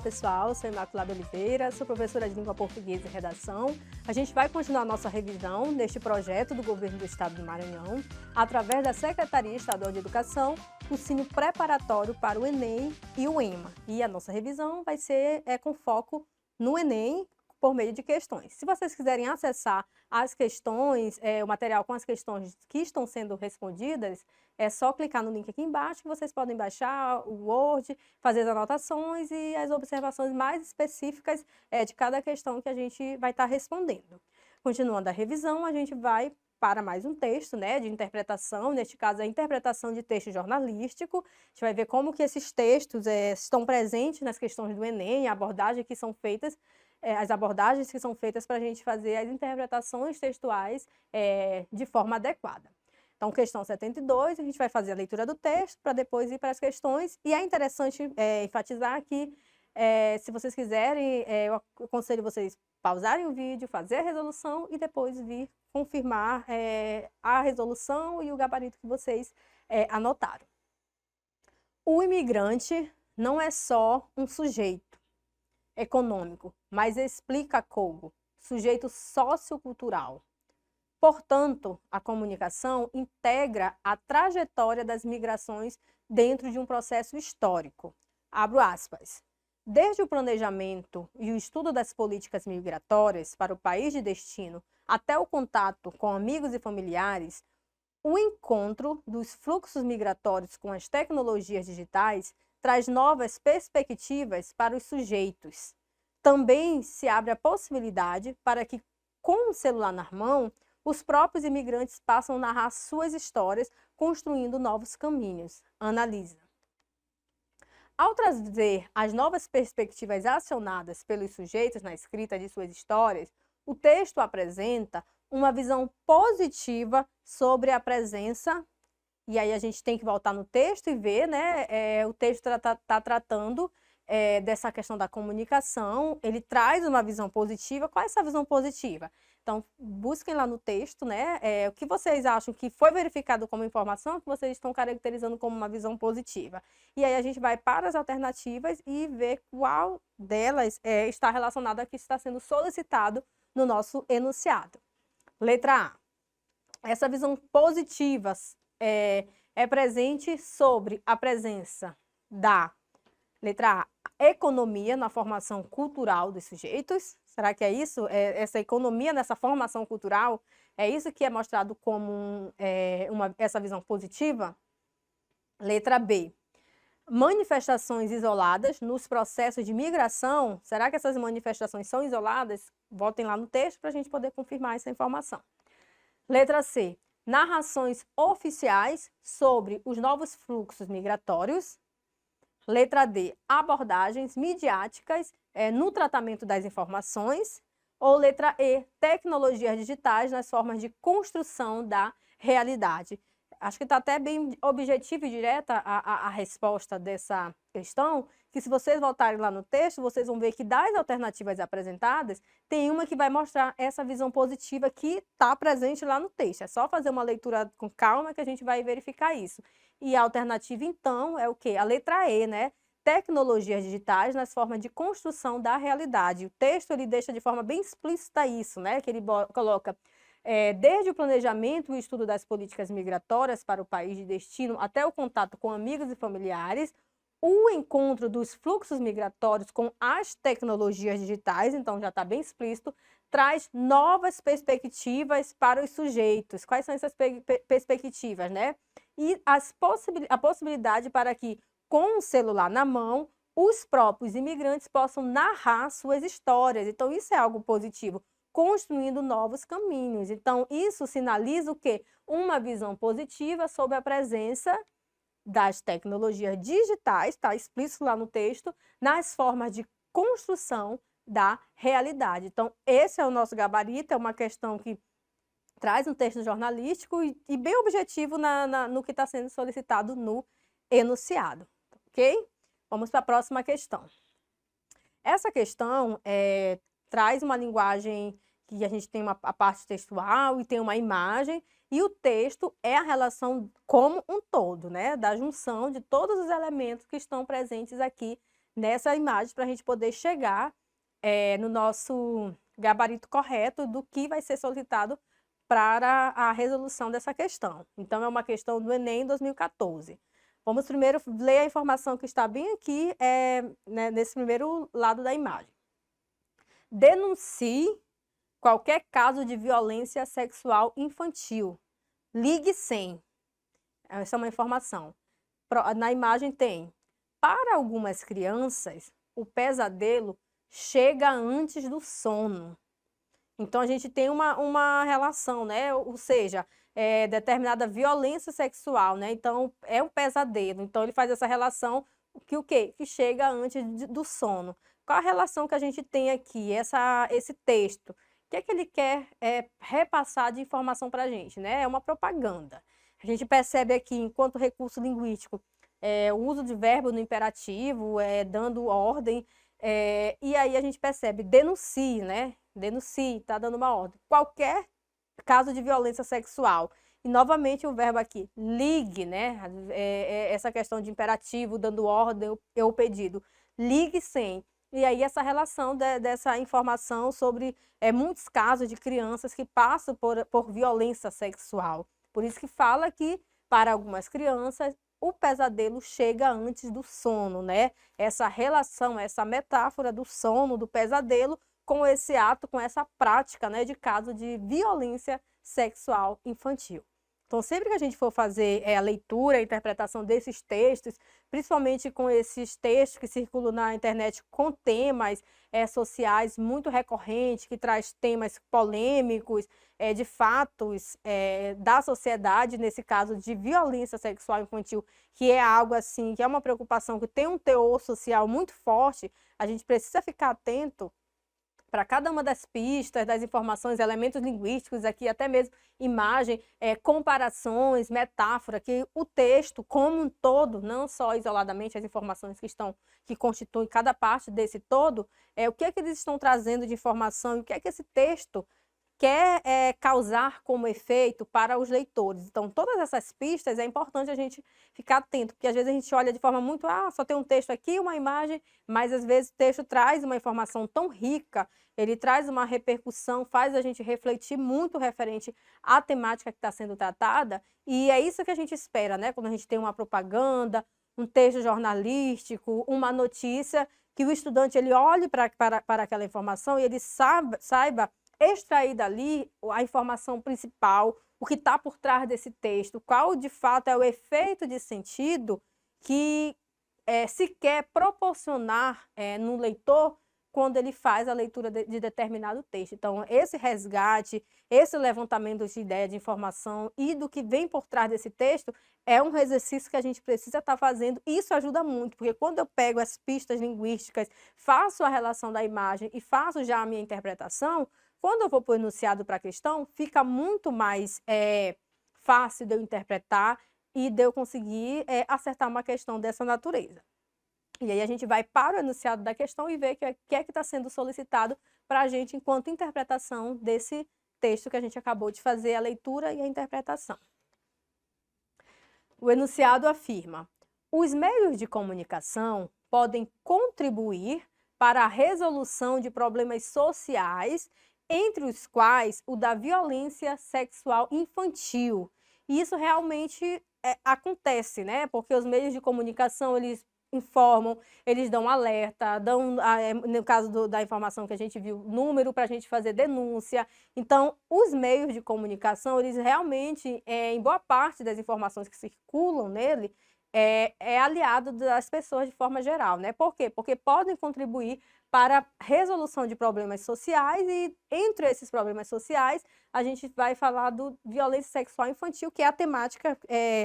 pessoal, eu sou Imaculada Oliveira, sou professora de Língua Portuguesa e Redação. A gente vai continuar nossa revisão deste projeto do Governo do Estado do Maranhão, através da Secretaria Estadual de Educação, o ensino preparatório para o Enem e o EMA. E a nossa revisão vai ser com foco no Enem, por meio de questões. Se vocês quiserem acessar as questões, o material com as questões que estão sendo respondidas, é só clicar no link aqui embaixo que vocês podem baixar o Word, fazer as anotações e as observações mais específicas de cada questão que a gente vai estar respondendo. Continuando a revisão, a gente vai para mais um texto, né, de interpretação, neste caso a interpretação de texto jornalístico. A gente vai ver como que esses textos estão presentes nas questões do Enem, a abordagem que são feitas, as abordagens que são feitas para a gente fazer as interpretações textuais de forma adequada. Então, questão 72, a gente vai fazer a leitura do texto para depois ir para as questões. E é interessante enfatizar que, se vocês quiserem, eu aconselho vocês pausarem o vídeo, fazer a resolução e depois vir confirmar a resolução e o gabarito que vocês anotaram. O imigrante não é só um sujeito econômico, mas explica como sujeito sociocultural. Portanto, a comunicação integra a trajetória das migrações dentro de um processo histórico. Abro aspas. Desde o planejamento e o estudo das políticas migratórias para o país de destino até o contato com amigos e familiares, o encontro dos fluxos migratórios com as tecnologias digitais traz novas perspectivas para os sujeitos. Também se abre a possibilidade para que, com o celular na mão, os próprios imigrantes passam a narrar suas histórias, construindo novos caminhos. Analisa. Ao trazer as novas perspectivas acionadas pelos sujeitos na escrita de suas histórias, o texto apresenta uma visão positiva sobre a presença, e aí a gente tem que voltar no texto e ver, né? O texto está tratando dessa questão da comunicação, ele traz uma visão positiva. Qual é essa visão positiva? Então, busquem lá no texto, né, o que vocês acham que foi verificado como informação, que vocês estão caracterizando como uma visão positiva. E aí a gente vai para as alternativas e ver qual delas está relacionada a que está sendo solicitado no nosso enunciado. Letra A. Essa visão positiva é presente sobre a presença da, letra A, economia na formação cultural dos sujeitos. Será que é isso? Essa economia nessa formação cultural, é isso que é mostrado como essa visão positiva? Letra B. Manifestações isoladas nos processos de migração. Será que essas manifestações são isoladas? Voltem lá no texto para a gente poder confirmar essa informação. Letra C. Narrações oficiais sobre os novos fluxos migratórios. Letra D. Abordagens midiáticas no tratamento das informações. Ou letra E. Tecnologias digitais nas formas de construção da realidade. Acho que está até bem objetiva e direta a resposta dessa questão, que se vocês voltarem lá no texto, vocês vão ver que das alternativas apresentadas, tem uma que vai mostrar essa visão positiva que está presente lá no texto. É só fazer uma leitura com calma que a gente vai verificar isso. E a alternativa, então, é o quê? A letra E, né? Tecnologias digitais nas formas de construção da realidade. O texto, ele deixa de forma bem explícita isso, né? Que ele coloca desde o planejamento e o estudo das políticas migratórias para o país de destino até o contato com amigos e familiares, o encontro dos fluxos migratórios com as tecnologias digitais, então já está bem explícito, traz novas perspectivas para os sujeitos. Quais são essas perspectivas, né? E a possibilidade para que, com o celular na mão, os próprios imigrantes possam narrar suas histórias. Então, isso é algo positivo, construindo novos caminhos. Então, isso sinaliza o quê? Uma visão positiva sobre a presença das tecnologias digitais, está explícito lá no texto, nas formas de construção da realidade. Então, esse é o nosso gabarito, é uma questão que traz um texto jornalístico e bem objetivo no que está sendo solicitado no enunciado, ok? Vamos para a próxima questão. Essa questão traz uma linguagem que a gente tem a parte textual e tem uma imagem, e o texto é a relação como um todo, né? Da junção de todos os elementos que estão presentes aqui nessa imagem para a gente poder chegar no nosso gabarito correto do que vai ser solicitado para a resolução dessa questão. Então, é uma questão do Enem 2014. Vamos primeiro ler a informação que está bem aqui, né, nesse primeiro lado da imagem. Denuncie qualquer caso de violência sexual infantil. Ligue 100. Essa é uma informação. Na imagem tem: para algumas crianças, o pesadelo chega antes do sono. Então, a gente tem uma relação, né? Ou seja, determinada violência sexual, né? Então, é um pesadelo. Então, ele faz essa relação que o quê? Que chega antes do sono. Qual a relação que a gente tem aqui? Esse texto. O que é que ele quer repassar de informação para a gente, né? É uma propaganda. A gente percebe aqui, enquanto recurso linguístico, o uso de verbo no imperativo, dando ordem, e aí a gente percebe, denuncie, né? Denuncie, está dando uma ordem. Qualquer caso de violência sexual. E, novamente, o verbo aqui, ligue, né? Essa questão de imperativo, dando ordem ou pedido. Ligue 100. E aí, essa relação dessa informação sobre muitos casos de crianças que passam por violência sexual. Por isso que fala que, para algumas crianças, o pesadelo chega antes do sono, né? Essa relação, essa metáfora do sono, do pesadelo, com esse ato, com essa prática, né, de caso de violência sexual infantil. Então, sempre que a gente for fazer a leitura, a interpretação desses textos, principalmente com esses textos que circulam na internet com temas sociais muito recorrentes, que traz temas polêmicos, de fatos da sociedade, nesse caso de violência sexual infantil, que é algo assim, que é uma preocupação que tem um teor social muito forte, a gente precisa ficar atento para cada uma das pistas, das informações, elementos linguísticos, aqui até mesmo imagem, comparações, metáfora, que o texto como um todo, não só isoladamente as informações que constituem cada parte desse todo, o que é que eles estão trazendo de informação e o que é que esse texto quer causar como efeito para os leitores. Então, todas essas pistas é importante a gente ficar atento, porque às vezes a gente olha de forma muito, só tem um texto aqui, uma imagem, mas às vezes o texto traz uma informação tão rica, ele traz uma repercussão, faz a gente refletir muito referente à temática que está sendo tratada, e é isso que a gente espera, né? Quando a gente tem uma propaganda, um texto jornalístico, uma notícia, que o estudante ele olhe para aquela informação e ele saiba extrair dali a informação principal, o que está por trás desse texto, qual de fato é o efeito de sentido que se quer proporcionar no leitor quando ele faz a leitura de determinado texto. Então, esse resgate, esse levantamento de ideia, de informação e do que vem por trás desse texto é um exercício que a gente precisa estar fazendo. Isso ajuda muito, porque quando eu pego as pistas linguísticas, faço a relação da imagem e faço já a minha interpretação, quando eu vou para o enunciado para a questão, fica muito mais fácil de eu interpretar e de eu conseguir acertar uma questão dessa natureza. E aí a gente vai para o enunciado da questão e vê o que é que está sendo solicitado para a gente enquanto interpretação desse texto que a gente acabou de fazer, a leitura e a interpretação. O enunciado afirma: os meios de comunicação podem contribuir para a resolução de problemas sociais, entre os quais o da violência sexual infantil. E isso realmente acontece, né? Porque os meios de comunicação, eles informam, eles dão alerta, dão, no caso da informação que a gente viu, número para a gente fazer denúncia. Então, os meios de comunicação, eles realmente, em boa parte das informações que circulam nele, é aliado das pessoas de forma geral, né? Por quê? Porque podem contribuir para a resolução de problemas sociais e, entre esses problemas sociais, a gente vai falar do violência sexual infantil, que é a temática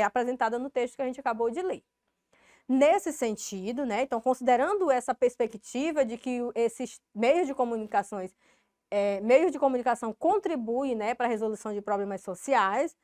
apresentada no texto que a gente acabou de ler. Nesse sentido, né, então, considerando essa perspectiva de que esses meios de comunicação contribuem, né, para a resolução de problemas sociais,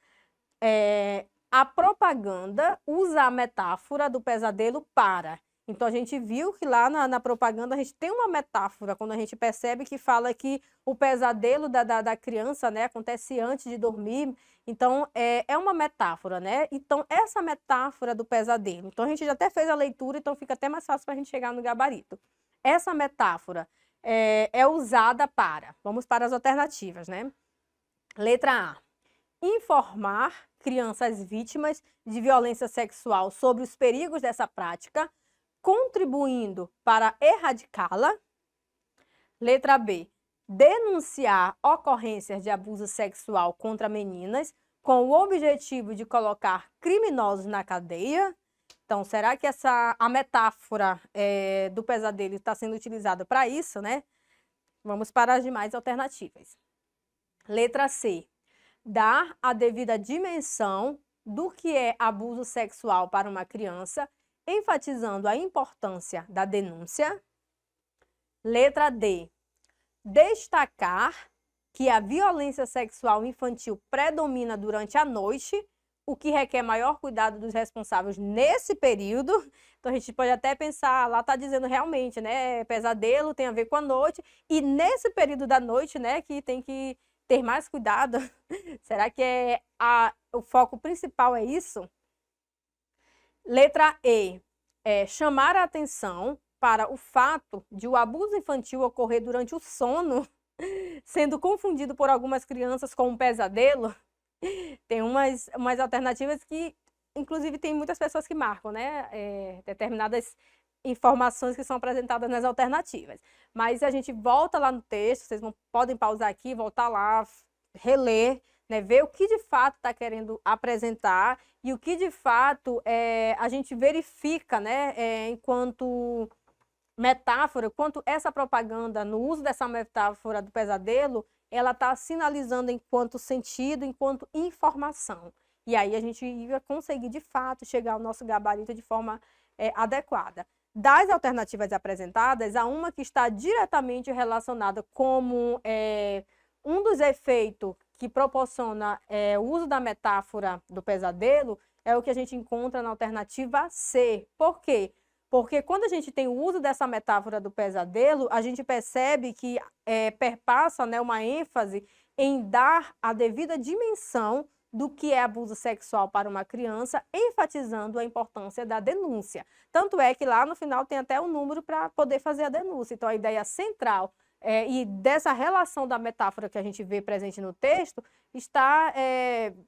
a propaganda usa a metáfora do pesadelo para Então, a gente viu que lá na propaganda a gente tem uma metáfora, quando a gente percebe que fala que o pesadelo da criança, né, acontece antes de dormir. Então, é uma metáfora, né? Então, essa metáfora do pesadelo. Então, a gente já até fez a leitura, então fica até mais fácil para a gente chegar no gabarito. Essa metáfora é usada para... Vamos para as alternativas, né? Letra A. Informar crianças vítimas de violência sexual sobre os perigos dessa prática, contribuindo para erradicá-la. Letra B. Denunciar ocorrências de abuso sexual contra meninas com o objetivo de colocar criminosos na cadeia. Então, será que a metáfora do pesadelo está sendo utilizada para isso, né? Vamos para as demais alternativas. Letra C. Dar a devida dimensão do que é abuso sexual para uma criança, enfatizando a importância da denúncia. Letra D. Destacar que a violência sexual infantil predomina durante a noite, o que requer maior cuidado dos responsáveis nesse período. Então, a gente pode até pensar, lá está dizendo realmente, né, pesadelo tem a ver com a noite, e nesse período da noite, né, que tem que ter mais cuidado. Será que o foco principal é isso? Letra E. Chamar a atenção para o fato de o abuso infantil ocorrer durante o sono, sendo confundido por algumas crianças com um pesadelo. Tem umas alternativas que, inclusive, tem muitas pessoas que marcam, né? Determinadas informações que são apresentadas nas alternativas. Mas a gente volta lá no texto, vocês podem pausar aqui, voltar lá, reler, né, ver o que de fato está querendo apresentar e o que de fato a gente verifica, né, enquanto metáfora, quanto essa propaganda, no uso dessa metáfora do pesadelo, ela está sinalizando enquanto sentido, enquanto informação. E aí a gente ia conseguir, de fato, chegar ao nosso gabarito de forma adequada. Das alternativas apresentadas, há uma que está diretamente relacionada como um dos efeitos que proporciona o uso da metáfora do pesadelo, é o que a gente encontra na alternativa C. Por quê? Porque quando a gente tem o uso dessa metáfora do pesadelo, a gente percebe que perpassa, né, uma ênfase em dar a devida dimensão do que é abuso sexual para uma criança, enfatizando a importância da denúncia. Tanto é que lá no final tem até um número para poder fazer a denúncia. Então, a ideia central e dessa relação da metáfora que a gente vê presente no texto está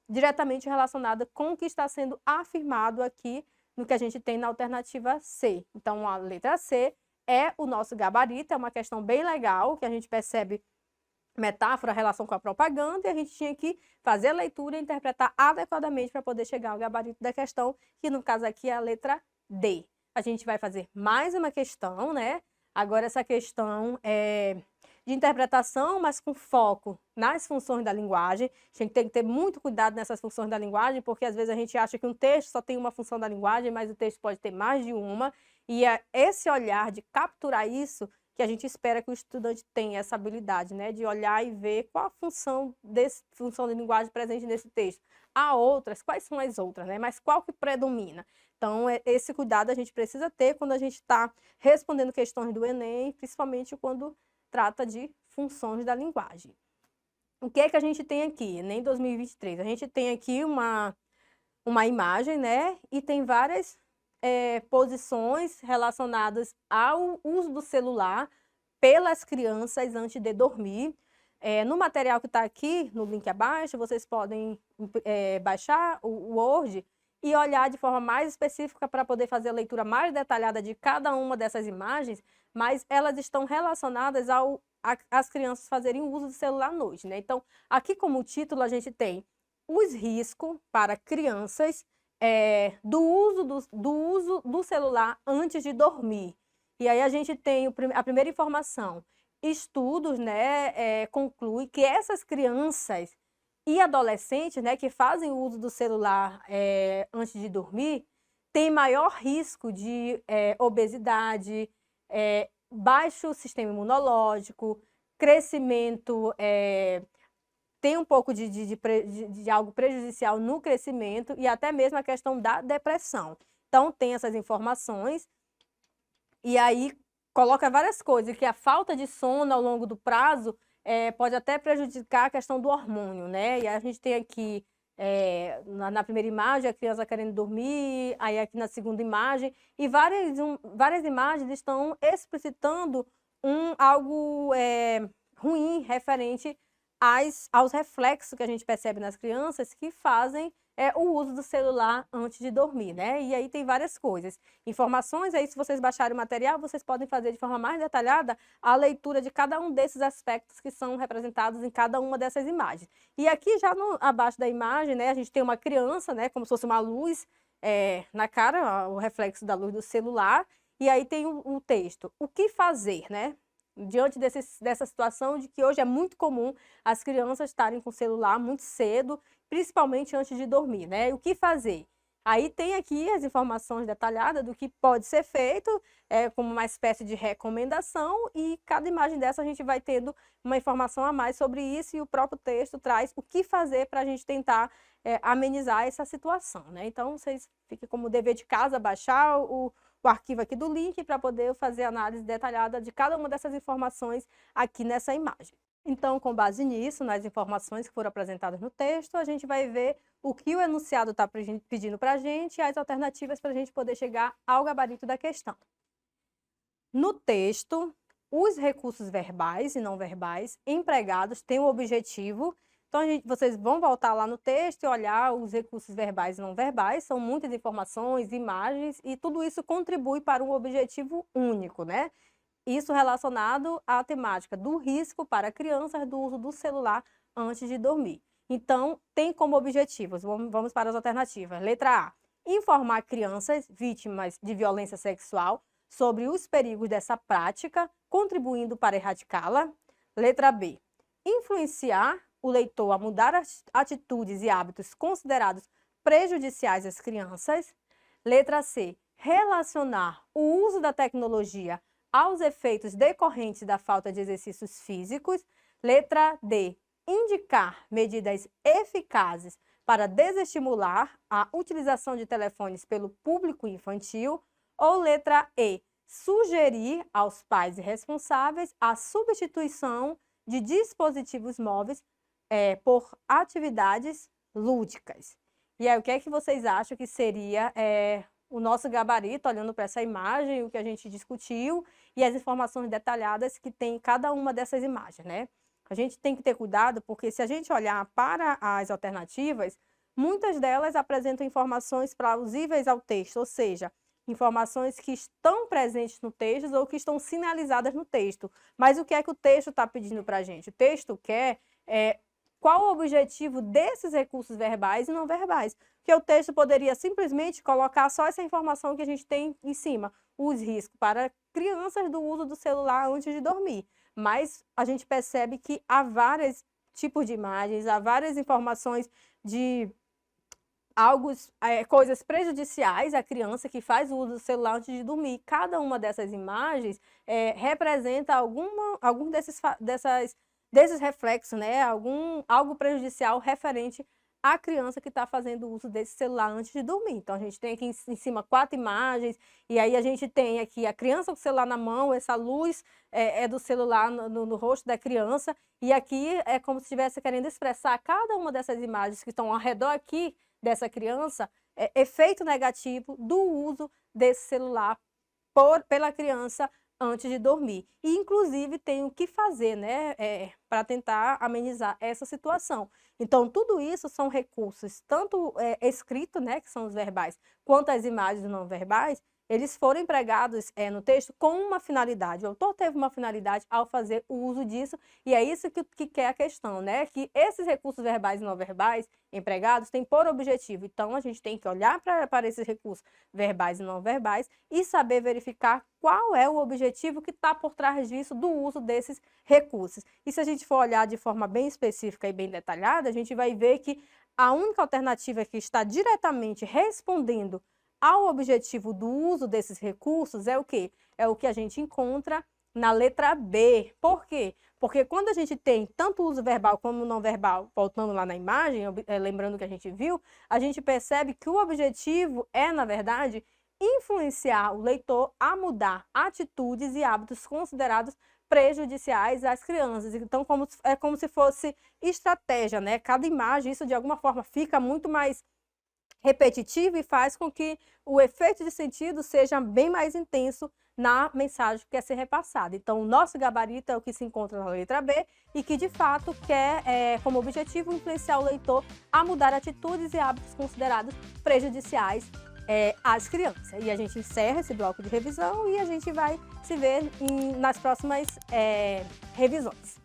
diretamente relacionada com o que está sendo afirmado aqui no que a gente tem na alternativa C. Então, a letra C é o nosso gabarito, é uma questão bem legal, que a gente percebe metáfora, relação com a propaganda, e a gente tinha que fazer a leitura e interpretar adequadamente para poder chegar ao gabarito da questão, que no caso aqui é a letra D. A gente vai fazer mais uma questão, né? Agora essa questão de interpretação, mas com foco nas funções da linguagem. A gente tem que ter muito cuidado nessas funções da linguagem, porque às vezes a gente acha que um texto só tem uma função da linguagem, mas o texto pode ter mais de uma, e é esse olhar de capturar isso que a gente espera que o estudante tenha essa habilidade, né, de olhar e ver qual a função de linguagem presente nesse texto. Há outras, quais são as outras, né, mas qual que predomina? Então, esse cuidado a gente precisa ter quando a gente está respondendo questões do Enem, principalmente quando trata de funções da linguagem. O que é que a gente tem aqui? Enem 2023. A gente tem aqui uma imagem, né, e tem várias posições relacionadas ao uso do celular pelas crianças antes de dormir. No material que está aqui, no link abaixo, vocês podem baixar o Word e olhar de forma mais específica para poder fazer a leitura mais detalhada de cada uma dessas imagens, mas elas estão relacionadas às crianças fazerem uso do celular à noite, né? Então, aqui como título a gente tem os riscos para crianças do uso do celular antes de dormir. E aí a gente tem a primeira informação. Estudos, né, concluem que essas crianças e adolescentes, né, que fazem uso do celular antes de dormir, têm maior risco de obesidade, baixo sistema imunológico, crescimento, tem um pouco de algo prejudicial no crescimento e até mesmo a questão da depressão. Então, tem essas informações E aí coloca várias coisas, que a falta de sono ao longo do prazo pode até prejudicar a questão do hormônio, né? E a gente tem aqui, na primeira imagem, a criança querendo dormir, aí aqui na segunda imagem, e várias imagens estão explicitando algo ruim referente aos reflexos que a gente percebe nas crianças que fazem o uso do celular antes de dormir, né? E aí tem várias coisas. Informações, aí se vocês baixarem o material, vocês podem fazer de forma mais detalhada a leitura de cada um desses aspectos que são representados em cada uma dessas imagens. E aqui já abaixo da imagem, né, a gente tem uma criança, né, como se fosse uma luz na cara, o reflexo da luz do celular, e aí tem o texto. O que fazer, né? Diante dessa situação de que hoje é muito comum as crianças estarem com o celular muito cedo, principalmente antes de dormir, né? O que fazer? Aí tem aqui as informações detalhadas do que pode ser feito, como uma espécie de recomendação, e cada imagem dessa a gente vai tendo uma informação a mais sobre isso, e o próprio texto traz o que fazer para a gente tentar amenizar essa situação, né? Então, vocês fiquem como dever de casa, baixar o arquivo aqui do link para poder fazer análise detalhada de cada uma dessas informações aqui nessa imagem. Então, com base nisso, nas informações que foram apresentadas no texto, a gente vai ver o que o enunciado está pedindo para a gente e as alternativas para a gente poder chegar ao gabarito da questão. No texto, os recursos verbais e não verbais empregados têm o objetivo. Então, vocês vão voltar lá no texto e olhar os recursos verbais e não verbais, são muitas informações, imagens, e tudo isso contribui para um objetivo único, né? Isso relacionado à temática do risco para crianças do uso do celular antes de dormir. Então, tem como objetivos, vamos para as alternativas. Letra A, informar crianças vítimas de violência sexual sobre os perigos dessa prática, contribuindo para erradicá-la. Letra B, influenciar o leitor a mudar as atitudes e hábitos considerados prejudiciais às crianças. Letra C, relacionar o uso da tecnologia aos efeitos decorrentes da falta de exercícios físicos. Letra D, indicar medidas eficazes para desestimular a utilização de telefones pelo público infantil. Ou letra E, sugerir aos pais responsáveis a substituição de dispositivos móveis por atividades lúdicas. E aí, o que é que vocês acham que seria o nosso gabarito, olhando para essa imagem, o que a gente discutiu e as informações detalhadas que tem em cada uma dessas imagens, né? A gente tem que ter cuidado, porque se a gente olhar para as alternativas, muitas delas apresentam informações plausíveis ao texto, ou seja, informações que estão presentes no texto ou que estão sinalizadas no texto. Mas o que é que o texto está pedindo para a gente? O texto quer qual o objetivo desses recursos verbais e não verbais. Porque o texto poderia simplesmente colocar só essa informação que a gente tem em cima, os riscos para crianças do uso do celular antes de dormir. Mas a gente percebe que há vários tipos de imagens, há várias informações de coisas prejudiciais à criança que faz o uso do celular antes de dormir. Cada uma dessas imagens representa algum desses reflexos, né? Algo prejudicial referente à criança que está fazendo uso desse celular antes de dormir. Então, a gente tem aqui em cima 4 imagens, e aí a gente tem aqui a criança com o celular na mão, essa luz é do celular no rosto da criança, e aqui é como se estivesse querendo expressar cada uma dessas imagens que estão ao redor aqui dessa criança, efeito negativo do uso desse celular pela criança antes de dormir. E, inclusive, tem o que fazer, né, para tentar amenizar essa situação. Então, tudo isso são recursos, tanto escrito, né, que são os verbais, quanto as imagens não verbais, eles foram empregados no texto com uma finalidade. O autor teve uma finalidade ao fazer o uso disso, e é isso que quer a questão, né? Que esses recursos verbais e não verbais empregados têm por objetivo. Então, a gente tem que olhar para esses recursos verbais e não verbais e saber verificar qual é o objetivo que está por trás disso, do uso desses recursos. E se a gente for olhar de forma bem específica e bem detalhada, a gente vai ver que a única alternativa que está diretamente respondendo ao objetivo do uso desses recursos é o quê? É o que a gente encontra na letra B. Por quê? Porque quando a gente tem tanto uso verbal como não verbal, voltando lá na imagem, lembrando que a gente viu, a gente percebe que o objetivo é, na verdade, influenciar o leitor a mudar atitudes e hábitos considerados prejudiciais às crianças. Então, é como se fosse estratégia, né? Cada imagem, isso de alguma forma fica muito mais repetitivo e faz com que o efeito de sentido seja bem mais intenso na mensagem que quer ser repassada. Então, o nosso gabarito é o que se encontra na letra B e que, de fato, quer, como objetivo, influenciar o leitor a mudar atitudes e hábitos considerados prejudiciais às crianças. E a gente encerra esse bloco de revisão e a gente vai se ver nas próximas revisões.